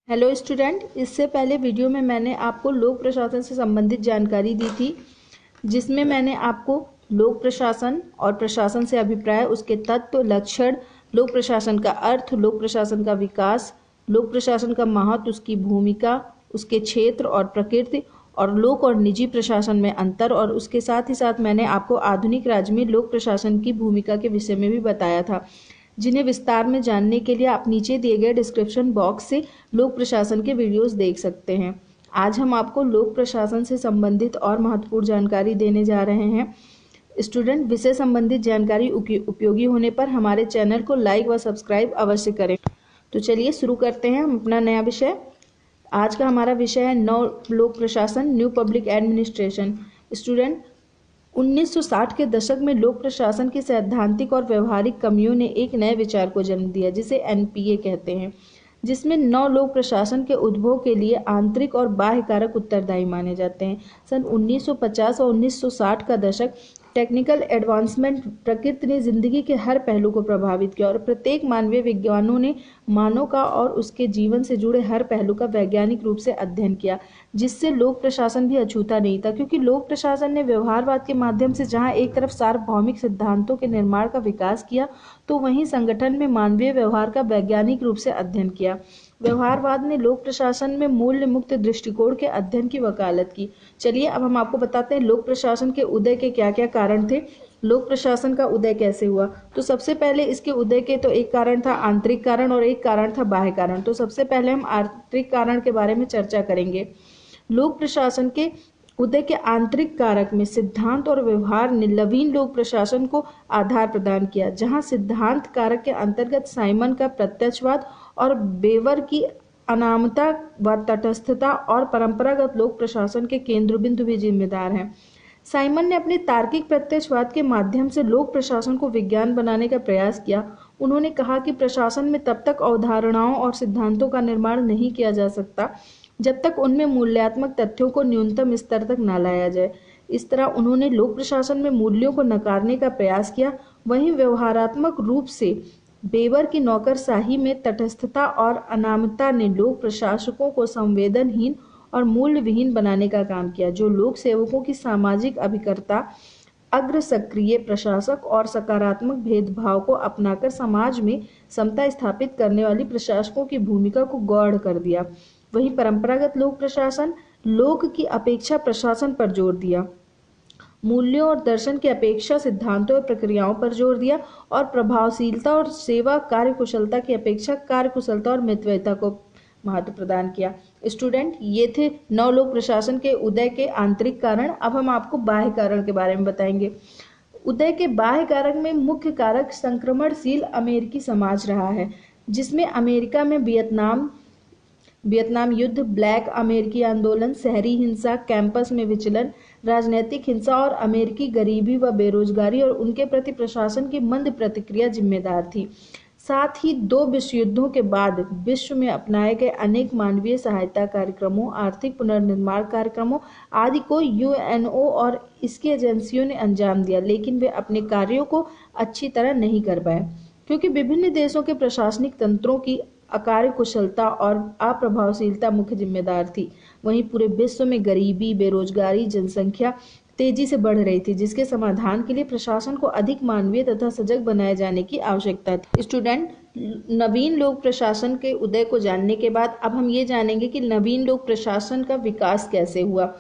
Hello student, इससे पहले video में मैंने आपको लोक प्रशासन से संबंधित जानकारी दी थी, जिसमें मैंने आपको लोक प्रशासन और प्रशासन से अभिप्राय, उसके तत्व, लक्षण, लोक प्रशासन का अर्थ, लोक प्रशासन का विकास, लोक प्रशासन का महत्व, उसकी भूमिका, उसके क्षेत्र और प्रकृति, और लोक और निजी प्रशासन में अंतर, और उसके साथ ही साथ मैंने आपको आधुनिक राज्य में लोक प्रशासन की भूमिका के विषय में भी बताया था, जिन्हें विस्तार में जानने के लिए आप नीचे दिए गए डिस्क्रिप्शन बॉक्स से लोक प्रशासन के वीडियोस देख सकते हैं। आज हम आपको लोक प्रशासन से संबंधित और महत्वपूर्ण जानकारी देने जा रहे हैं। स्टूडेंट, विषय संबंधित जानकारी उपयोगी होने पर हमारे चैनल को लाइक व सब्सक्राइब अवश्य करें। तो चलिए शुरू करते हैं हम अपना नया विषय। आज का हमारा विषय है नव लोक प्रशासन, न्यू पब्लिक एडमिनिस्ट्रेशन। स्टूडेंट, 1960 के दशक में लोक प्रशासन की सैद्धांतिक और व्यवहारिक कमियों ने एक नए विचार को जन्म दिया, जिसे एनपीए कहते हैं, जिसमें नव लोक प्रशासन के उद्भव के लिए आंतरिक और बाह्य कारक उत्तरदायी माने जाते हैं। सन 1950 और 1960 का दशक टेक्निकल एडवांसमेंट प्रकृति ने जिंदगी के हर पहलू को प्रभावित किया, और प्रत्येक मानवीय विज्ञानों ने मानव का और उसके जीवन से जुड़े हर पहलू का वैज्ञानिक रूप से अध्ययन किया, जिससे लोक प्रशासन भी अछूता नहीं था। क्योंकि लोक प्रशासन ने व्यवहारवाद के माध्यम से जहां एक तरफ सार्वभौमिक सिद्धांतों के निर्माण का विकास किया, तो वहीं संगठन में मानवीय व्यवहार का वैज्ञानिक रूप से अध्ययन किया। व्यवहारवाद ने लोक प्रशासन में मूल्य मुक्त दृष्टिकोण के अध्ययन की वकालत की। चलिए अब हम आपको बताते हैं लोक प्रशासन के उदय के क्या क्या कारण थे, लोक प्रशासन का उदय कैसे हुआ। तो सबसे पहले इसके उदय के तो एक कारण था आंतरिक कारण और एक कारण था बाह्य कारण। तो सबसे पहले हम आंतरिक कारण के बारे में चर्चा करेंगे। लोक प्रशासन के उदय के आंतरिक कारक में सिद्धांत और व्यवहार ने नवीन लोक प्रशासन को आधार प्रदान किया, जहां सिद्धांत कारक के अंतर्गत साइमन का प्रत्यक्षवाद और बेवर की अनामता व तटस्थता और परंपरागत लोक प्रशासन के केंद्र बिंदु भी जिम्मेदार हैं। साइमन ने अपने तार्किक प्रत्यक्षवाद के माध्यम से लोक प्रशासन को विज्ञान बनाने का प्रयास किया। उन्होंने कहा कि प्रशासन में तब तक अवधारणाओं और सिद्धांतों का निर्माण नहीं किया जा सकता जब तक उनमें मूल्यात्मक तथ्यों को न्यूनतम स्तर तक न लाया जाए। इस तरह उन्होंने लोक प्रशासन में मूल्यों को नकारने का प्रयास किया। वहीं व्यवहारात्मक रूप से बेवर की नौकरशाही में तटस्थता और अनामता ने लोक प्रशासकों को संवेदनहीन और मूल्य विहीन बनाने का काम किया, जो लोक सेवकों की सामाजिक अभिकर्ता, अग्र सक्रिय प्रशासक और सकारात्मक भेदभाव को अपनाकर समाज में समता स्थापित करने वाली प्रशासकों की भूमिका को गौण कर दिया। वहीं परंपरागत लोक प्रशासन लोक की अपेक्षा प्रशासन पर जोर दिया, मूल्यों और दर्शन की अपेक्षा सिद्धांतों और प्रक्रियाओं पर जोर दिया, और प्रभावशीलता और सेवा कार्यकुशलता की अपेक्षा कार्यकुशलता और मितव्ययिता को महत्व प्रदान किया। स्टूडेंट, ये थे नव लोक प्रशासन के उदय के आंतरिक कारण। अब हम आपको बाह्य कारण के बारे में बताएंगे। उदय के बाह्य कारक में मुख्य कारक संक्रमणशील अमेरिकी समाज रहा है, जिसमें अमेरिका में वियतनाम युद्ध, ब्लैक अमेरिकी आंदोलन, शहरी हिंसा, कैंपस में विचलन, राजनीतिक हिंसा और अमेरिकी गरीबी व बेरोजगारी और उनके प्रति प्रशासन की मंद प्रतिक्रिया जिम्मेदार थी। साथ ही दो विश्व युद्धों के बाद विश्व में अपनाए गए अनेक मानवीय सहायता कार्यक्रमों, आर्थिक पुनर्निर्माण कार्यक्रमों आदि को यूएनओ और इसकी एजेंसियों ने अंजाम दिया, लेकिन वे अपने कार्यों को अच्छी तरह नहीं कर पाए, क्योंकि विभिन्न देशों के प्रशासनिक तंत्रों की अकार्यकुशलता और अप्रभावशीलता मुख्य जिम्मेदार थी। वहीं पूरे विश्व में गरीबी, बेरोजगारी, जनसंख्या तेजी से बढ़ रही थी, जिसके समाधान के लिए प्रशासन को अधिक मानवीय तथा सजग बनाए जाने की आवश्यकता थी। स्टूडेंट, नवीन लोक प्रशासन के उदय को जानने के बाद अब हम ये जानेंगे कि नवीन लोक प्रशासन का विकास कैसे हुआ।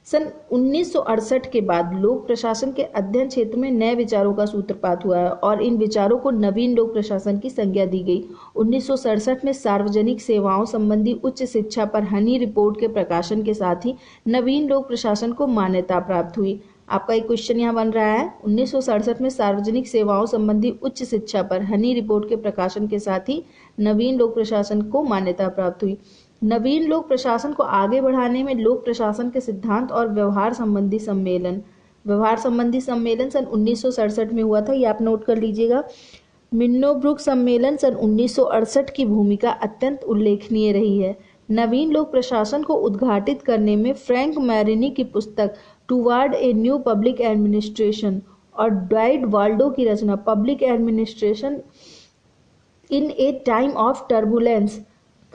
सन 1968 के बाद लोक प्रशासन के अध्ययन क्षेत्र में नए विचारों का सूत्रपात हुआ है, और इन विचारों को नवीन लोक प्रशासन की संज्ञा दी गई। 1967 में सार्वजनिक सेवाओं संबंधी उच्च शिक्षा पर हनी रिपोर्ट के प्रकाशन के साथ ही नवीन लोक प्रशासन को मान्यता प्राप्त हुई। आपका एक क्वेश्चन यहाँ बन रहा है, 1967 में सार्वजनिक सेवाओं संबंधी उच्च शिक्षा पर हनी रिपोर्ट के प्रकाशन के साथ ही नवीन लोक प्रशासन को मान्यता प्राप्त हुई। नवीन लोक प्रशासन को आगे बढ़ाने में लोक प्रशासन के सिद्धांत और व्यवहार संबंधी सम्मेलन सन 1967 में हुआ था, ये आप नोट कर लीजिएगा। मिन्नोब्रुक सम्मेलन सन 1968 की भूमिका अत्यंत उल्लेखनीय रही है। नवीन लोक प्रशासन को उद्घाटित करने में फ्रैंक मैरिनी की पुस्तक toward a new public administration और ड्वाइट वाल्डो की रचना public administration in a time of turbulence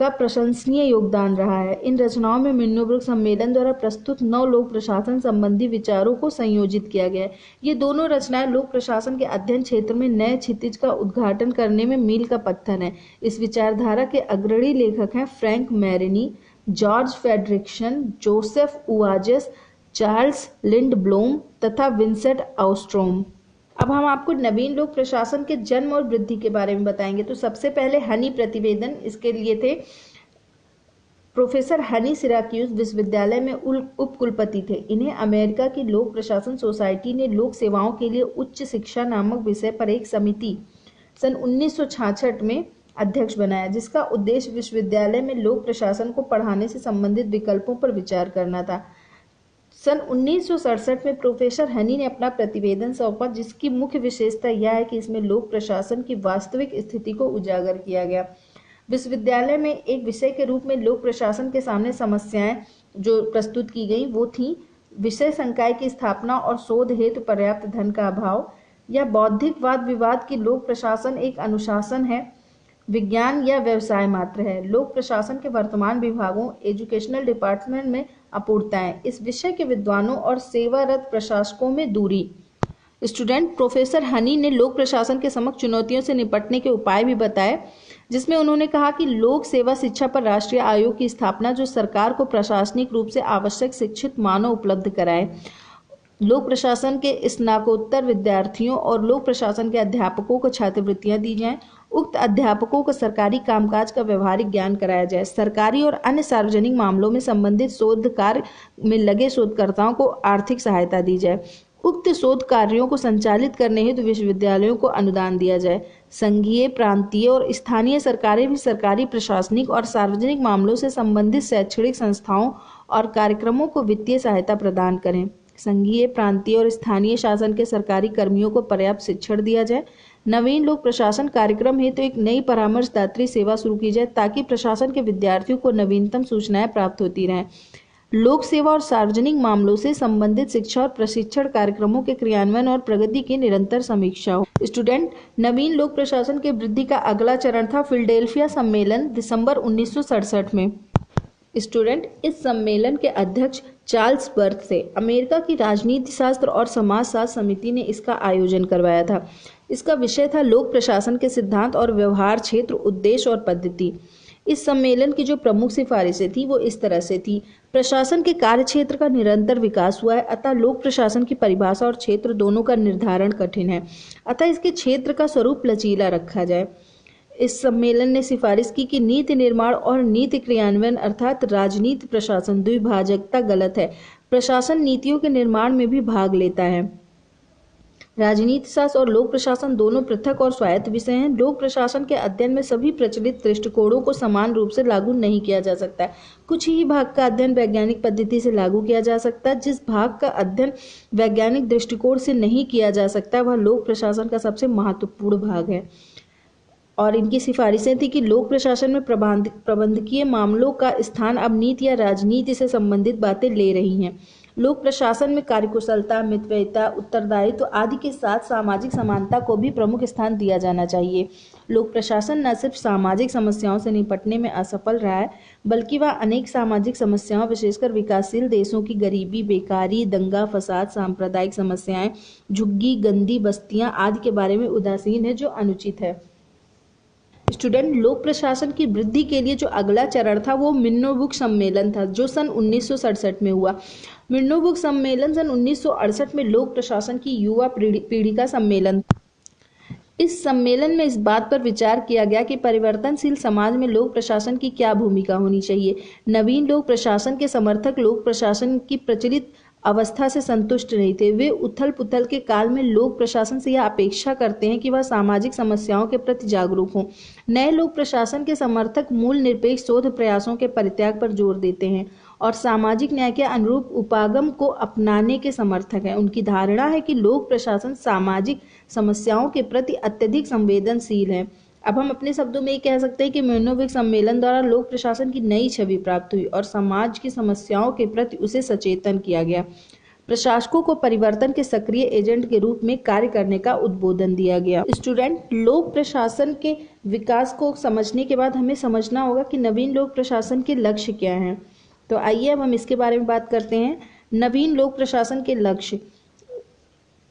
का प्रशंसनीय योगदान रहा है। इन रचनाओं में मिन्नोब्रुक सम्मेलन द्वारा प्रस्तुत 9 लोक प्रशासन संबंधी विचारों को संयोजित किया गया है। ये दोनों रचनाएं लोक प्रशासन के अध्ययन क्षेत्र में नए क्षितिज का उद्घाटन करने में मील का पत्थर है। इस विचारधारा के अग्रणी लेखक हैं Frank Marini, George Frederickson, Joseph Uveges, Charles Lindblom तथा विंसेंट ऑस्ट्रोम। अब हम आपको नवीन लोक प्रशासन के जन्म और वृद्धि के बारे में बताएंगे। तो सबसे पहले हनी प्रतिवेदन, इसके लिए थे प्रोफेसर हनी सिराक्यूज विश्वविद्यालय में उप कुलपति थे। इन्हें अमेरिका की लोक प्रशासन सोसाइटी ने लोक सेवाओं के लिए उच्च शिक्षा नामक विषय पर एक समिति सन 1966 में अध्यक्ष बनाया, जिसका उद्देश्य विश्वविद्यालय में लोक प्रशासन को पढ़ाने से संबंधित विकल्पों पर विचार करना था। सन 1967 में प्रोफेसर हनी ने अपना प्रतिवेदन सौंपा, जिसकी मुख्य विशेषता यह है कि इसमें लोक प्रशासन की वास्तविक स्थिति को उजागर किया गया। विश्वविद्यालय में एक विषय के रूप में लोक प्रशासन के सामने समस्याएं जो प्रस्तुत की गई वो थी विषय संकाय की स्थापना और शोध हेतु पर्याप्त धन का अभाव, या बौद्धिक वाद विवाद की लोक प्रशासन एक अनुशासन है, विज्ञान या व्यवसाय मात्र है, लोक प्रशासन के वर्तमान विभागों एजुकेशनल डिपार्टमेंट में अपूर्णताएं, इस विषय के विद्वानों और सेवारत प्रशासकों में दूरी। स्टूडेंट, प्रोफेसर हनी ने लोक प्रशासन के समक्ष चुनौतियों से निपटने के उपाय भी बताए, जिसमें उन्होंने कहा कि लोक सेवा शिक्षा पर राष्ट्रीय आयोग की स्थापना, जो सरकार को प्रशासनिक रूप से आवश्यक शिक्षित मानव उपलब्ध कराए। लोक प्रशासन के स्नातकोत्तर विद्यार्थियों और लोक प्रशासन के अध्यापकों को छात्रवृत्तियां दी जाएं। उक्त अध्यापकों को सरकारी कामकाज का व्यवहारिक ज्ञान कराया जाए। सरकारी और अन्य सार्वजनिक मामलों में संबंधित शोध कार्य में लगे शोधकर्ताओं को आर्थिक सहायता दी जाए। उक्त शोध कार्यों को संचालित करने हेतु विश्वविद्यालयों को अनुदान दिया जाए। संघीय, प्रांतीय और स्थानीय सरकारें भी सरकारी, प्रशासनिक और सार्वजनिक मामलों से संबंधित शैक्षणिक संस्थाओं और कार्यक्रमों को वित्तीय सहायता प्रदान करें। संघीय, प्रांतीय और स्थानीय शासन के सरकारी कर्मियों को पर्याप्त शिक्षण दिया जाए। नवीन लोक प्रशासन कार्यक्रम हेतु एक नई परामर्शदात्री सेवा शुरू की जाए, ताकि प्रशासन के विद्यार्थियों को नवीनतम सूचनाएं प्राप्त होती रहें। लोक सेवा और सार्वजनिक मामलों से संबंधित शिक्षा और प्रशिक्षण कार्यक्रमों के क्रियान्वयन और प्रगति की निरंतर समीक्षा हो। स्टूडेंट, नवीन लोक प्रशासन के वृद्धि का अगला चरण था फिलाडेल्फिया सम्मेलन, दिसंबर 1967 में। स्टूडेंट, इस सम्मेलन के अध्यक्ष चार्ल्स बर्थ थे। अमेरिका की राजनीति शास्त्र और समाजशास्त्र समिति ने इसका आयोजन करवाया था। इसका विषय था लोक प्रशासन के सिद्धांत और व्यवहार क्षेत्र, उद्देश्य और पद्धति। इस सम्मेलन की जो प्रमुख सिफारिशें थी वो इस तरह से थी। प्रशासन के कार्य क्षेत्र का निरंतर विकास हुआ है, अतः लोक प्रशासन की परिभाषा और क्षेत्र दोनों का निर्धारण कठिन है, अतः इसके क्षेत्र का स्वरूप लचीला रखा जाए। इस सम्मेलन ने सिफारिश की कि नीति निर्माण और नीति क्रियान्वयन अर्थात राजनीति प्रशासन द्विभाजकता गलत है। प्रशासन नीतियों के निर्माण में भी भाग लेता है। राजनीति शास्त्र और लोक प्रशासन दोनों पृथक और स्वायत्त विषय हैं। लोक प्रशासन के अध्ययन में सभी प्रचलित दृष्टिकोणों को समान रूप से लागू नहीं किया जा सकता है। कुछ ही भाग का अध्ययन वैज्ञानिक पद्धति से लागू किया जा सकता है। जिस भाग का अध्ययन वैज्ञानिक दृष्टिकोण से नहीं किया जा सकता वह लोक प्रशासन का सबसे महत्वपूर्ण भाग है। और इनकी सिफारिशें थी कि लोक प्रशासन में प्रबंधकीय मामलों का स्थान अब नीति या राजनीति से संबंधित बातें ले रही हैं। लोक प्रशासन में कार्यकुशलता, मितव्ययिता, उत्तरदायित्व आदि के साथ सामाजिक समानता को भी प्रमुख स्थान दिया जाना चाहिए। लोक प्रशासन न सिर्फ सामाजिक समस्याओं से निपटने में असफल रहा है, बल्कि वह अनेक सामाजिक समस्याओं, विशेषकर विकासशील देशों की गरीबी, बेकारी, दंगा फसाद, सांप्रदायिक समस्याएं, झुग्गी, गंदी बस्तियां आदि के बारे में उदासीन है, जो अनुचित है। स्टूडेंट, लोक प्रशासन की वृद्धि के लिए जो अगला चरण था वो मिन्नोबुक सम्मेलन था, जो सन 1967 में हुआ। मिन्नोबुक सम्मेलन सन 1968 में लोक प्रशासन की युवा पीढ़ी का सम्मेलन। इस सम्मेलन में इस बात पर विचार किया गया कि परिवर्तनशील समाज में लोक प्रशासन की क्या भूमिका होनी चाहिए। नवीन लोक प्रशासन के समर्थक लोक प्रशासन की प्रचलित अवस्था से संतुष्ट नहीं थे। वे उथल पुथल के काल में लोक प्रशासन से यह अपेक्षा करते हैं कि वह सामाजिक समस्याओं के प्रति जागरूक हों। नए लोक प्रशासन के समर्थक मूल निरपेक्ष शोध प्रयासों के परित्याग पर जोर देते हैं और सामाजिक न्याय के अनुरूप उपागम को अपनाने के समर्थक हैं। उनकी धारणा है कि लोक प्रशासन सामाजिक समस्याओं के प्रति अत्यधिक संवेदनशील है। अब हम अपने शब्दों में ये कह सकते हैं कि मिन्नोबुक सम्मेलन द्वारा लोक प्रशासन की नई छवि प्राप्त हुई और समाज की समस्याओं के प्रति उसे सचेतन किया गया। प्रशासकों को परिवर्तन के सक्रिय एजेंट के रूप में कार्य करने का उद्बोधन दिया गया। स्टूडेंट, लोक प्रशासन के विकास को समझने के बाद हमें समझना होगा कि नवीन लोक प्रशासन के लक्ष्य क्या हैं। तो आइए अब हम इसके बारे में बात करते हैं। नवीन लोक प्रशासन के लक्ष्य।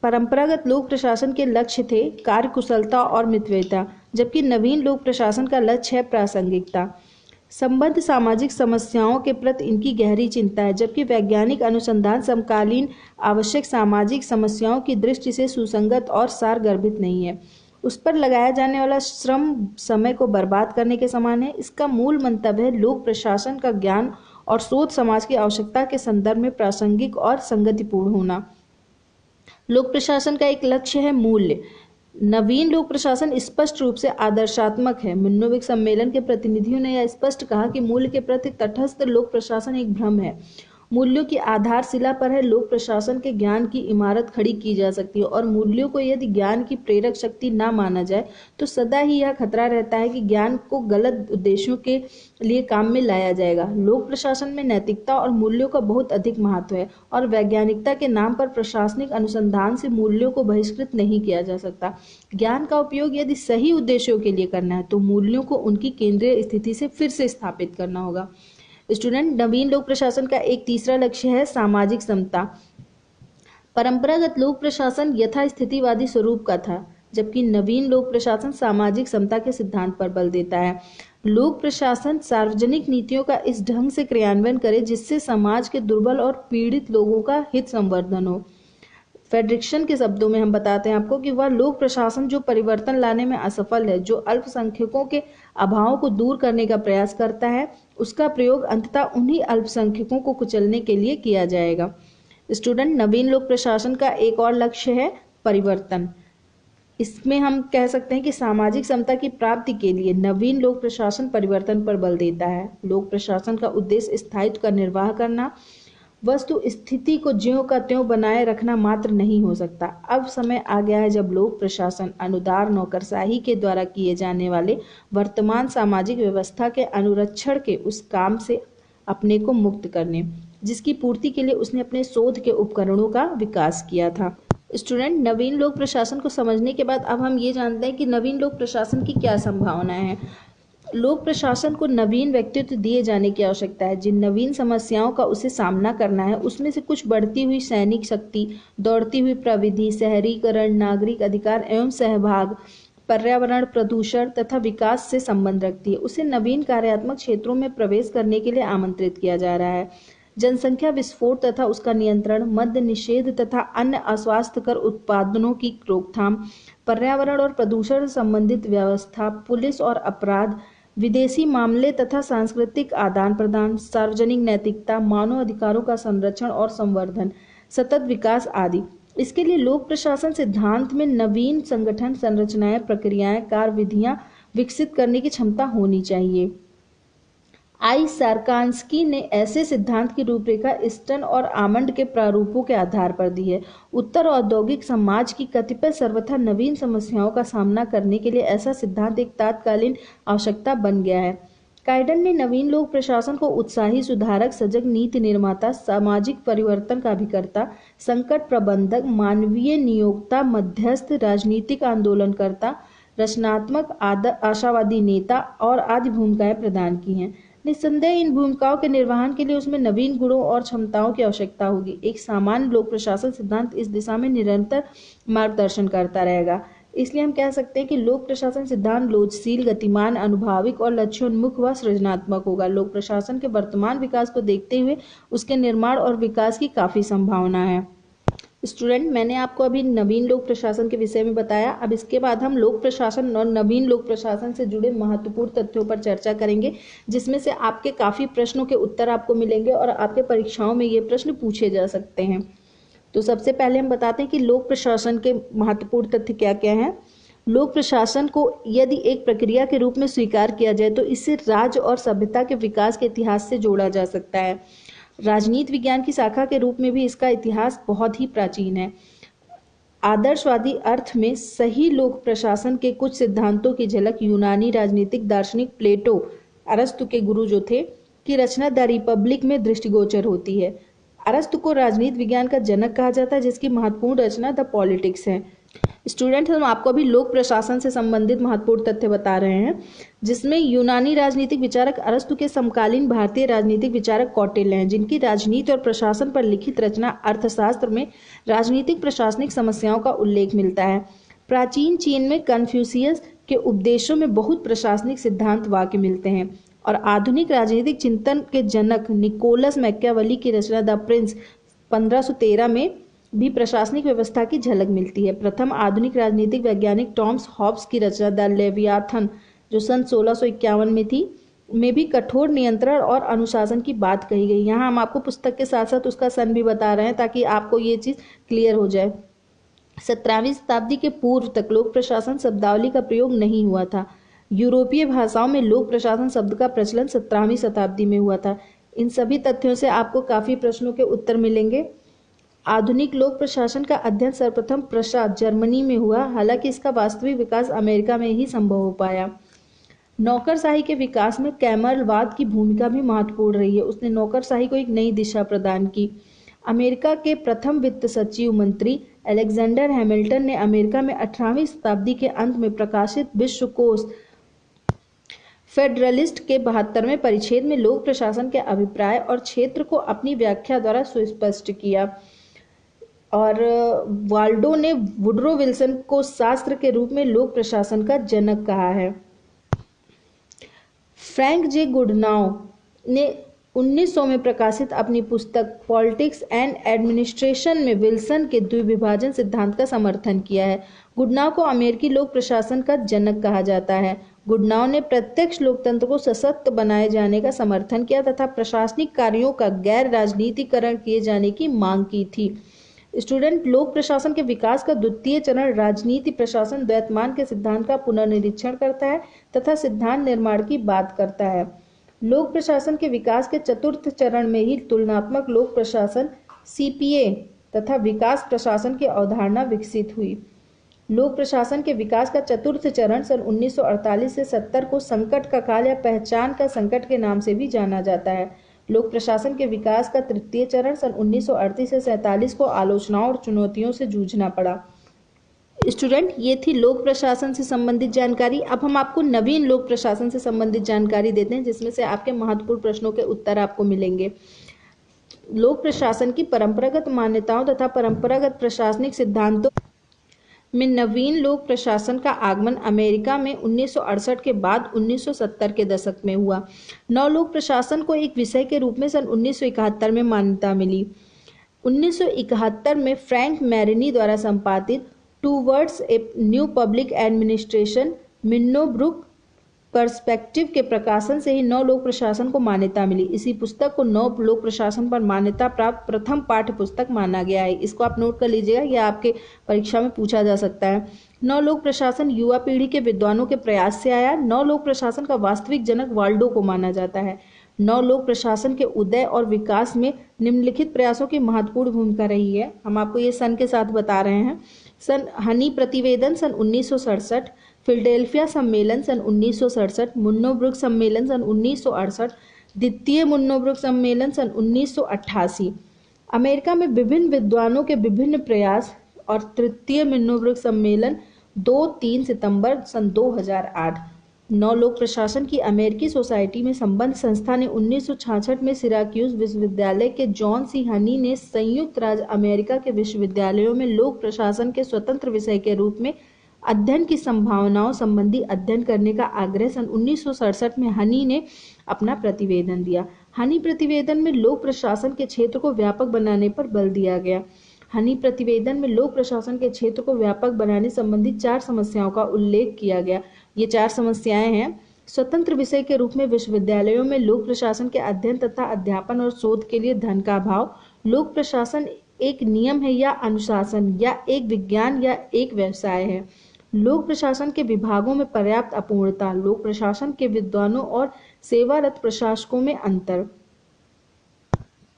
परंपरागत लोक प्रशासन के लक्ष्य थे कार्यकुशलता और मितव्ययिता, जबकि नवीन लोक प्रशासन का लक्ष्य है प्रासंगिकता। संबद्ध सामाजिक समस्याओं के प्रति इनकी गहरी चिंता है, जबकि वैज्ञानिक अनुसंधान समकालीन आवश्यक सामाजिक समस्याओं की दृष्टि से सुसंगत और सारगर्भित नहीं है। उस पर लगाया जाने वाला श्रम समय को बर्बाद करने के समान है। इसका मूल मंतव्य है लोक प्रशासन का ज्ञान और सोच समाज की आवश्यकता के संदर्भ में प्रासंगिक और संगतिपूर्ण होना। लोक प्रशासन का एक लक्ष्य है मूल्य। नवीन लोक प्रशासन स्पष्ट रूप से आदर्शात्मक है। मिन्नोविक सम्मेलन के प्रतिनिधियों ने यह स्पष्ट कहा कि मूल्य के प्रति तटस्थ लोक प्रशासन एक भ्रम है। मूल्यों की आधारशिला पर है लोक प्रशासन के ज्ञान की इमारत खड़ी की जा सकती है, और मूल्यों को यदि ज्ञान की प्रेरक शक्ति ना माना जाए तो सदा ही यह खतरा रहता है कि ज्ञान को गलत उद्देश्यों के लिए काम में लाया जाएगा। लोक प्रशासन में नैतिकता और मूल्यों का बहुत अधिक महत्व है, और वैज्ञानिकता के नाम पर प्रशासनिक अनुसंधान से मूल्यों को बहिष्कृत नहीं किया जा सकता। ज्ञान का उपयोग यदि सही उद्देश्यों के लिए करना है तो मूल्यों को उनकी केंद्रीय स्थिति से फिर से स्थापित करना होगा। स्टूडेंट, नवीन लोक प्रशासन का एक तीसरा लक्ष्य है सामाजिक समता। परंपरागत लोक प्रशासन यथास्थितिवादी स्वरूप का था, जबकि नवीन लोक प्रशासन सामाजिक समता के सिद्धांत पर बल देता है। लोक प्रशासन सार्वजनिक नीतियों का इस ढंग से क्रियान्वयन करे जिससे समाज के दुर्बल और पीड़ित लोगों का हित संवर्धन हो। फेडरिक्सन के शब्दों में हम बताते हैं आपको कि वह लोक प्रशासन जो परिवर्तन लाने में असफल है, जो अल्पसंख्यकों के अभावों को दूर करने का प्रयास करता है, उसका प्रयोग अंततः उन्हीं अल्पसंख्यकों को कुचलने के लिए किया जाएगा। स्टूडेंट, नवीन लोक प्रशासन का एक और लक्ष्य है परिवर्तन। इसमें हम कह सकते हैं कि सामाजिक समता की प्राप्ति के लिए नवीन लोक प्रशासन परिवर्तन पर बल देता है। लोक प्रशासन का उद्देश्य स्थायित्व का निर्वाह करना, वस्तु स्थिति को ज्यों का त्यों बनाए रखना मात्र नहीं हो सकता। अब समय आ गया है जब लोक प्रशासन अनुदार नौकरशाही के द्वारा किए जाने वाले वर्तमान सामाजिक व्यवस्था के अनुरक्षण के उस काम से अपने को मुक्त करने, जिसकी पूर्ति के लिए उसने अपने शोध के उपकरणों का विकास किया था। स्टूडेंट, नवीन लोक प्रशासन को समझने के बाद अब हम ये जानते हैं कि नवीन लोक प्रशासन की क्या संभावनाएं हैं। लोक प्रशासन को नवीन व्यक्तित्व दिए जाने की आवश्यकता है। जिन नवीन समस्याओं का उसे सामना करना है उसमें से कुछ बढ़ती हुई सैनिक शक्ति, दौड़ती हुई प्रविधि, शहरीकरण, नागरिक अधिकार एवं सहभाग, पर्यावरण प्रदूषण तथा विकास से संबंध रखती है। उसे नवीन कार्यात्मक क्षेत्रों में प्रवेश करने के लिए आमंत्रित किया जा रहा है। जनसंख्या विस्फोट तथा उसका नियंत्रण, मद्य निषेध तथा अन्य अस्वास्थ्यकर उत्पादनों की रोकथाम, पर्यावरण और प्रदूषण से संबंधित व्यवस्था, पुलिस और अपराध, विदेशी मामले तथा सांस्कृतिक आदान प्रदान, सार्वजनिक नैतिकता, मानव अधिकारों का संरक्षण और संवर्धन, सतत विकास आदि। इसके लिए लोक प्रशासन सिद्धांत में नवीन संगठन संरचनाएं, प्रक्रियाएं, कार्यविधियां विकसित करने की क्षमता होनी चाहिए। आई सारकांस्की ने ऐसे सिद्धांत की रूपरेखा स्टन और आमंड के प्रारूपों के आधार पर दी है। उत्तर औद्योगिक समाज की कतिपय सर्वथा नवीन समस्याओं का सामना करने के लिए ऐसा सिद्धांत एक तात्कालीन आवश्यकता बन गया है। काइडन ने नवीन लोक प्रशासन को उत्साही सुधारक, सजग नीति निर्माता, सामाजिक परिवर्तन का अभिकर्ता, संकट प्रबंधक, मानवीय नियोक्ता, मध्यस्थ, राजनीतिक आंदोलनकर्ता, रचनात्मक, आशावादी नेता और आदि भूमिकाएं प्रदान की हैं। निस्संदेह इन भूमिकाओं के निर्वहन के लिए उसमें नवीन गुणों और क्षमताओं की आवश्यकता होगी। एक सामान्य लोक प्रशासन सिद्धांत इस दिशा में निरंतर मार्गदर्शन करता रहेगा। इसलिए हम कह सकते हैं कि लोक प्रशासन सिद्धांत लोचशील, गतिमान, अनुभाविक और लक्ष्योन्मुख व सृजनात्मक होगा। लोक प्रशासन के वर्तमान विकास को देखते हुए उसके निर्माण और विकास की काफी संभावना है। स्टूडेंट, मैंने आपको अभी नवीन लोक प्रशासन के विषय में बताया। अब इसके बाद हम लोक प्रशासन और नवीन लोक प्रशासन से जुड़े महत्वपूर्ण तथ्यों पर चर्चा करेंगे, जिसमें से आपके काफ़ी प्रश्नों के उत्तर आपको मिलेंगे और आपके परीक्षाओं में ये प्रश्न पूछे जा सकते हैं। तो सबसे पहले हम बताते हैं कि लोक प्रशासन के महत्वपूर्ण तथ्य क्या क्या हैं। लोक प्रशासन को यदि एक प्रक्रिया के रूप में स्वीकार किया जाए तो इससे राज्य और सभ्यता के विकास के इतिहास से जोड़ा जा सकता है। राजनीति विज्ञान की शाखा के रूप में भी इसका इतिहास बहुत ही प्राचीन है। आदर्शवादी अर्थ में सही लोक प्रशासन के कुछ सिद्धांतों की झलक यूनानी राजनीतिक दार्शनिक प्लेटो, अरस्तु के गुरु जो थे, की रचना द रिपब्लिक में दृष्टिगोचर होती है। अरस्तु को राजनीति विज्ञान का जनक कहा जाता है, जिसकी महत्वपूर्ण रचना द पॉलिटिक्स है। स्टूडेंट, हम आपको अभी लोक प्रशासन से संबंधित महत्वपूर्ण तथ्य बता रहे हैं, जिसमें यूनानी राजनीतिक विचारक अरस्तु के समकालीन भारतीय राजनीतिक विचारक कौटिल्य हैं, जिनकी राजनीति और प्रशासन पर लिखित रचना अर्थशास्त्र में राजनीतिक प्रशासनिक समस्याओं का उल्लेख मिलता है। प्राचीन चीन में कन्फ्यूशियस के उपदेशों में बहुत प्रशासनिक सिद्धांत वाक्य मिलते हैं, और आधुनिक राजनीतिक चिंतन के जनक निकोलस मैकियावेली की रचना द प्रिंस 1513 में भी प्रशासनिक व्यवस्था की झलक मिलती है। प्रथम आधुनिक राजनीतिक वैज्ञानिक टॉमस हॉब्स की रचना द लेवियाथन, जो सन 1651 में थी, में भी कठोर नियंत्रण और अनुशासन की बात कही गई। यहाँ हम आपको पुस्तक के साथ साथ उसका सन भी बता रहे हैं ताकि आपको ये चीज़ क्लियर हो जाए। 17वीं शताब्दी के पूर्व तक लोक प्रशासन शब्दावली का प्रयोग नहीं हुआ था। यूरोपीय भाषाओं में लोक प्रशासन शब्द का प्रचलन 17वीं शताब्दी में हुआ था। इन सभी तथ्यों से आपको काफ़ी प्रश्नों के उत्तर मिलेंगे। आधुनिक लोक प्रशासन का अध्ययन सर्वप्रथम प्रशा जर्मनी में हुआ, हालांकि इसका वास्तविक विकास अमेरिका में ही संभव हो पाया। नौकरशाही के विकास में कैमरलवाद की भूमिका भी महत्वपूर्ण रही है। उसने नौकरशाही को एक नई दिशा प्रदान की। अमेरिका के प्रथम वित्त सचिव मंत्री अलेक्जेंडर हैमिल्टन ने अमेरिका में 18वीं शताब्दी के अंत में प्रकाशित विश्वकोश फेडरलिस्ट के 72वें परिच्छेद में लोक प्रशासन के अभिप्राय और क्षेत्र को अपनी व्याख्या द्वारा सुस्पष्ट किया। और वाल्डो ने वुडरो विल्सन को शास्त्र के रूप में लोक प्रशासन का जनक कहा है। फ्रैंक जे गुडनाउ ने 1900 में प्रकाशित अपनी पुस्तक पॉलिटिक्स एंड एडमिनिस्ट्रेशन में विल्सन के द्विविभाजन सिद्धांत का समर्थन किया है। गुडनाउ को अमेरिकी लोक प्रशासन का जनक कहा जाता है। गुडनाउ ने प्रत्यक्ष लोकतंत्र को सशक्त बनाए जाने का समर्थन किया तथा प्रशासनिक कार्यों का गैर राजनीतिकरण किए जाने की मांग की थी। स्टूडेंट, लोक प्रशासन के विकास का द्वितीय चरण राजनीति प्रशासन द्वैतमान के सिद्धांत का पुनर्निरीक्षण करता है तथा सिद्धांत निर्माण की बात करता है। लोक प्रशासन के विकास के चतुर्थ चरण में ही तुलनात्मक लोक प्रशासन सीपीए तथा विकास प्रशासन की अवधारणा विकसित हुई। लोक प्रशासन के विकास का चतुर्थ चरण सन 1948 से 70 को संकट का काल या पहचान का संकट के नाम से भी जाना जाता है। लोक प्रशासन के विकास का तृतीय चरण सन 1938 से 47 को आलोचनाओं और चुनौतियों से जूझना पड़ा। स्टूडेंट, ये थी लोक प्रशासन से संबंधित जानकारी। अब हम आपको नवीन लोक प्रशासन से संबंधित जानकारी देते हैं, जिसमें से आपके महत्वपूर्ण प्रश्नों के उत्तर आपको मिलेंगे। लोक प्रशासन की परंपरागत मान्यताओं तथा परंपरागत प्रशासनिक सिद्धांतों में नवीन लोक प्रशासन का आगमन अमेरिका में 1968 के बाद 1970 के दशक में हुआ। नव लोक प्रशासन को एक विषय के रूप में सन 1971 में मान्यता मिली। 1971 में फ्रैंक मैरिनी द्वारा संपादित towards a new public administration मिन्नोब्रुक perspective के प्रकाशन से ही नव लोक प्रशासन को मान्यता मिली। इसी पुस्तक को नव लोक प्रशासन पर मान्यता प्राप्त प्रथम पाठ्य पुस्तक माना गया है। इसको आप नोट कर लीजिएगा, यह आपके परीक्षा में पूछा जा सकता है। नव लोक प्रशासन युवा पीढ़ी के विद्वानों के प्रयास से आया। नव लोक प्रशासन का वास्तविक जनक वाल्डो को माना जाता है। नव लोक प्रशासन के उदय और विकास में निम्नलिखित प्रयासों की महत्वपूर्ण भूमिका रही है। हम आपको ये सन के साथ बता रहे हैं। सन हनी प्रतिवेदन सन 1967, फिलडेल्फिया सम्मेलन सन 1967, मुन्नोब्रुक सम्मेलन सन 1968, द्वितीय मुन्नोब्रुक सम्मेलन सन 1988। अमेरिका में विभिन्न विद्वानों के विभिन्न प्रयास और तृतीय मुन्नोब्रुक सम्मेलन 2-3 सितंबर सन 2008। नव लोक प्रशासन की अमेरिकी सोसाइटी में संबंध संस्था ने 1966 में सिराक्यूज विश्वविद्यालय के जॉन सी हनी ने संयुक्त राज्य अमेरिका के विश्वविद्यालयों में लोक प्रशासन के स्वतंत्र विषय के रूप में अध्ययन की संभावनाओं संबंधी अध्ययन करने का आग्रह सन 1967 में हनी ने अपना प्रतिवेदन दिया। हनी प्रतिवेदन में लोक प्रशासन के क्षेत्र को व्यापक बनाने पर बल दिया गया। हनी प्रतिवेदन में लोक प्रशासन के क्षेत्र को व्यापक बनाने संबंधी 4 समस्याओं का उल्लेख किया गया। ये 4 समस्याएं हैं: स्वतंत्र विषय के रूप में विश्वविद्यालयों में लोक प्रशासन के अध्ययन तथा अध्यापन और शोध के लिए धन का अभाव, लोक प्रशासन एक नियम है या अनुशासन, या एक विज्ञान या एक व्यवसाय है, लोक प्रशासन के विभागों में पर्याप्त अपूर्णता, लोक प्रशासन के विद्वानों और सेवारत प्रशासकों में अंतर।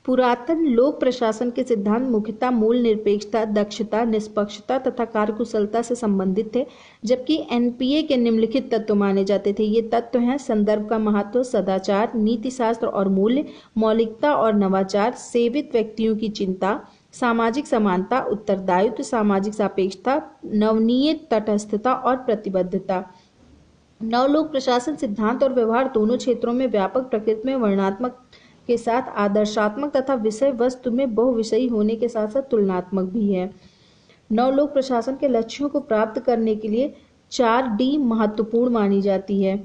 पुरातन लोक प्रशासन के सिद्धांत मुख्यतः मूल निरपेक्षता, दक्षता, निष्पक्षता तथा कार्यकुशलता से संबंधित थे, जबकि एनपीए के निम्नलिखित तत्व माने जाते थे। ये तत्व हैं संदर्भ का महत्व, सदाचार, नीतिशास्त्र और मूल्य, मौलिकता और नवाचार, सेवित व्यक्तियों की चिंता, सामाजिक समानता, उत्तरदायित्व, सामाजिक सापेक्षता, नवनीय तटस्थता और प्रतिबद्धता। नवलोक प्रशासन सिद्धांत और व्यवहार दोनों क्षेत्रों में व्यापक प्रकृति में वर्णनात्मक के साथ आदर्शात्मक तथा विषय वस्तु में बहुविषयी होने के साथ साथ तुलनात्मक भी है। नवलोक प्रशासन के लक्ष्यों को प्राप्त करने के लिए 4D महत्वपूर्ण मानी जाती है।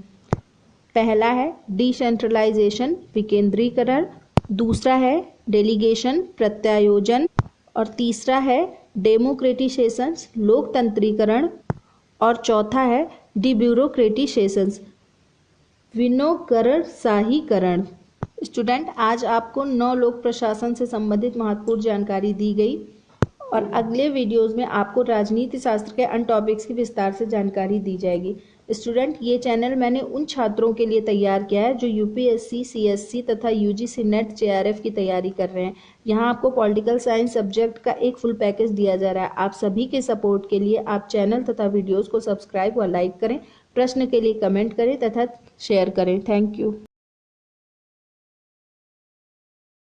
पहला है डिसेंट्रलाइजेशन, विकेंद्रीकरण, दूसरा है डेलीगेशन, प्रत्यायोजन, और तीसरा है डेमोक्रेटिसेशन, लोकतंत्रीकरण, और चौथा है डिब्यूरोक्रेटिसेशन, विनोकरशाहीकरण। स्टूडेंट, आज आपको नवलोक प्रशासन से संबंधित महत्वपूर्ण जानकारी दी गई और अगले वीडियोस में आपको राजनीति शास्त्र के अन्य टॉपिक्स की विस्तार से जानकारी दी जाएगी। स्टूडेंट, ये चैनल मैंने उन छात्रों के लिए तैयार किया है जो यूपीएससी, सीएससी तथा यूजीसी नेट जेआरएफ की तैयारी कर रहे हैं। यहाँ आपको पॉलिटिकल साइंस सब्जेक्ट का एक फुल पैकेज दिया जा रहा है। आप सभी के सपोर्ट के लिए आप चैनल तथा वीडियोज़ को सब्सक्राइब व लाइक करें, प्रश्न के लिए कमेंट करें तथा शेयर करें। Thank you.